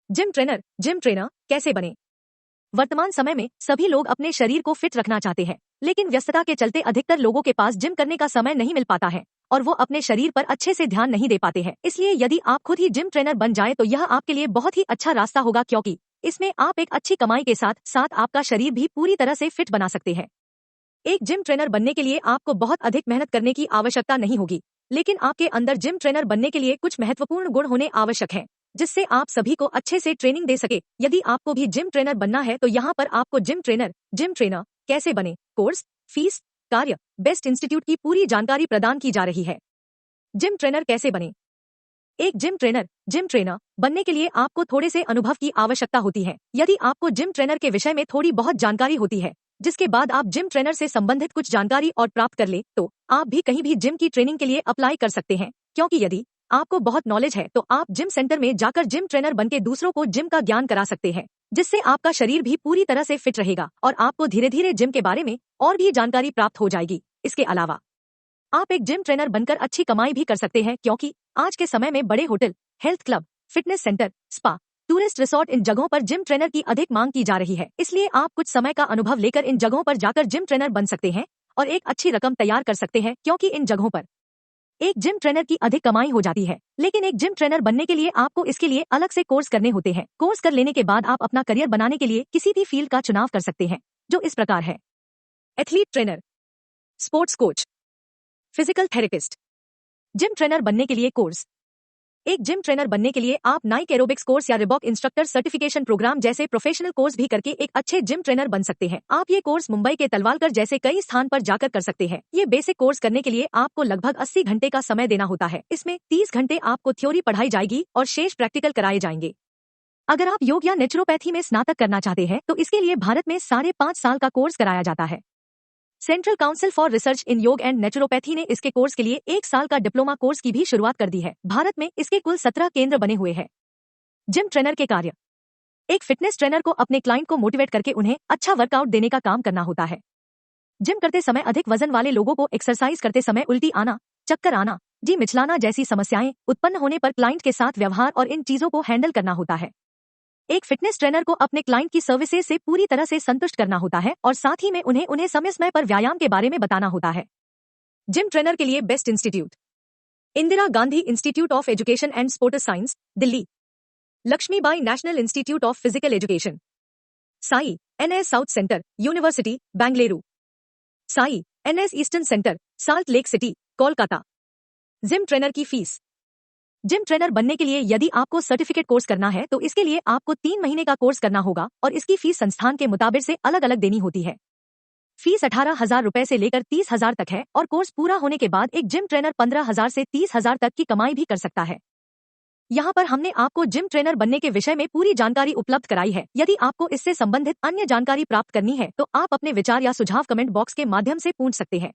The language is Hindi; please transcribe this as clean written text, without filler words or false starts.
जिम ट्रेनर कैसे बने। वर्तमान समय में सभी लोग अपने शरीर को फिट रखना चाहते हैं, लेकिन व्यस्तता के चलते अधिकतर लोगों के पास जिम करने का समय नहीं मिल पाता है और वो अपने शरीर पर अच्छे से ध्यान नहीं दे पाते हैं। इसलिए यदि आप खुद ही जिम ट्रेनर बन जाए तो यह आपके लिए बहुत ही अच्छा रास्ता होगा, क्योंकि इसमें आप एक अच्छी कमाई के साथ साथ आपका शरीर भी पूरी तरह से फिट बना सकते हैं। एक जिम ट्रेनर बनने के लिए आपको बहुत अधिक मेहनत करने की आवश्यकता नहीं होगी, लेकिन आपके अंदर जिम ट्रेनर बनने के लिए कुछ महत्वपूर्ण गुण होने आवश्यक हैं, जिससे आप सभी को अच्छे से ट्रेनिंग दे सके। यदि आपको भी जिम ट्रेनर बनना है तो यहाँ पर आपको जिम ट्रेनर कैसे बने, कोर्स, फीस, कार्य, बेस्ट इंस्टीट्यूट की पूरी जानकारी प्रदान की जा रही है। जिम ट्रेनर कैसे बने। एक जिम ट्रेनर बनने के लिए आपको थोड़े से अनुभव की आवश्यकता होती है। यदि आपको जिम ट्रेनर के विषय में थोड़ी बहुत जानकारी होती है, जिसके बाद आप जिम ट्रेनर से संबंधित कुछ जानकारी और प्राप्त कर ले, तो आप भी कहीं भी जिम की ट्रेनिंग के लिए अप्लाई कर सकते हैं। क्योंकि यदि आपको बहुत नॉलेज है तो आप जिम सेंटर में जाकर जिम ट्रेनर बनके दूसरों को जिम का ज्ञान करा सकते हैं, जिससे आपका शरीर भी पूरी तरह से फिट रहेगा और आपको धीरे धीरे जिम के बारे में और भी जानकारी प्राप्त हो जाएगी। इसके अलावा आप एक जिम ट्रेनर बनकर अच्छी कमाई भी कर सकते हैं, क्योंकि आज के समय में बड़े hotel, health club, fitness centre, spa, tourist resort, इन जगहों पर जिम ट्रेनर की अधिक मांग की जा रही है। इसलिए आप कुछ समय का अनुभव लेकर इन जगहों पर जाकर जिम ट्रेनर बन सकते हैं और एक अच्छी रकम तैयार कर सकते हैं, क्योंकि इन जगहों पर एक जिम ट्रेनर की अधिक कमाई हो जाती है। लेकिन एक जिम ट्रेनर बनने के लिए आपको इसके लिए अलग से कोर्स करने होते हैं। कोर्स कर लेने के बाद आप अपना करियर बनाने के लिए किसी भी फील्ड का चुनाव कर सकते हैं, जो इस प्रकार है: athlete trainer, sports coach, physical therapist. Gym trainer बनने के लिए कोर्स। एक जिम ट्रेनर बनने के लिए आप नाइक एरोबिक्स कोर्स या रिबॉक इंस्ट्रक्टर सर्टिफिकेशन प्रोग्राम जैसे प्रोफेशनल कोर्स भी करके एक अच्छे जिम ट्रेनर बन सकते हैं। आप ये कोर्स मुंबई के तलवालकर जैसे कई स्थान पर जाकर कर सकते हैं। ये बेसिक कोर्स करने के लिए आपको लगभग 80 घंटे का समय देना होता है। इसमें 30 घंटे आपको थ्योरी पढ़ाई जाएगी और शेष प्रैक्टिकल कराए जाएंगे। अगर आप योग या नेचुरोपैथी में स्नातक करना चाहते हैं तो इसके लिए भारत में 5.5 साल का कोर्स कराया जाता है। सेंट्रल काउंसिल फॉर रिसर्च इन योग एंड नेचुरोपैथी ने इसके कोर्स के लिए 1 साल का डिप्लोमा कोर्स की भी शुरुआत कर दी है। भारत में इसके कुल 17 केंद्र बने हुए हैं। जिम ट्रेनर के कार्य। एक फिटनेस ट्रेनर को अपने क्लाइंट को मोटिवेट करके उन्हें अच्छा वर्कआउट देने का काम करना होता है। जिम करते समय अधिक वजन वाले लोगों को एक्सरसाइज करते समय उल्टी आना, चक्कर आना, जी मिचलाना जैसी समस्याएं उत्पन्न होने पर क्लाइंट के साथ व्यवहार और इन चीजों को हैंडल करना होता है। एक फिटनेस ट्रेनर को अपने क्लाइंट की सर्विसेज से पूरी तरह से संतुष्ट करना होता है और साथ ही में उन्हें समय समय पर व्यायाम के बारे में बताना होता है। जिम ट्रेनर के लिए best institute: Indira Gandhi institute of education and sports science, Delhi; Laxmibai national institute of physical education; SAI NS south centre, university, Bengaluru; SAI NS eastern centre, salt lake city, Kolkata. Gym trainer की फीस। जिम ट्रेनर बनने के लिए यदि आपको सर्टिफिकेट कोर्स करना है तो इसके लिए आपको 3 महीने का कोर्स करना होगा और इसकी फीस संस्थान के मुताबिक से अलग अलग देनी होती है। फीस 18,000 रुपए से लेकर 30,000 तक है और कोर्स पूरा होने के बाद एक जिम ट्रेनर 15,000 से 30,000 तक की कमाई भी कर सकता है। यहाँ पर हमने आपको जिम ट्रेनर बनने के विषय में पूरी जानकारी उपलब्ध कराई है। यदि आपको इससे संबंधित अन्य जानकारी प्राप्त करनी है तो आप अपने विचार या सुझाव कमेंट बॉक्स के माध्यम से पूछ सकते हैं।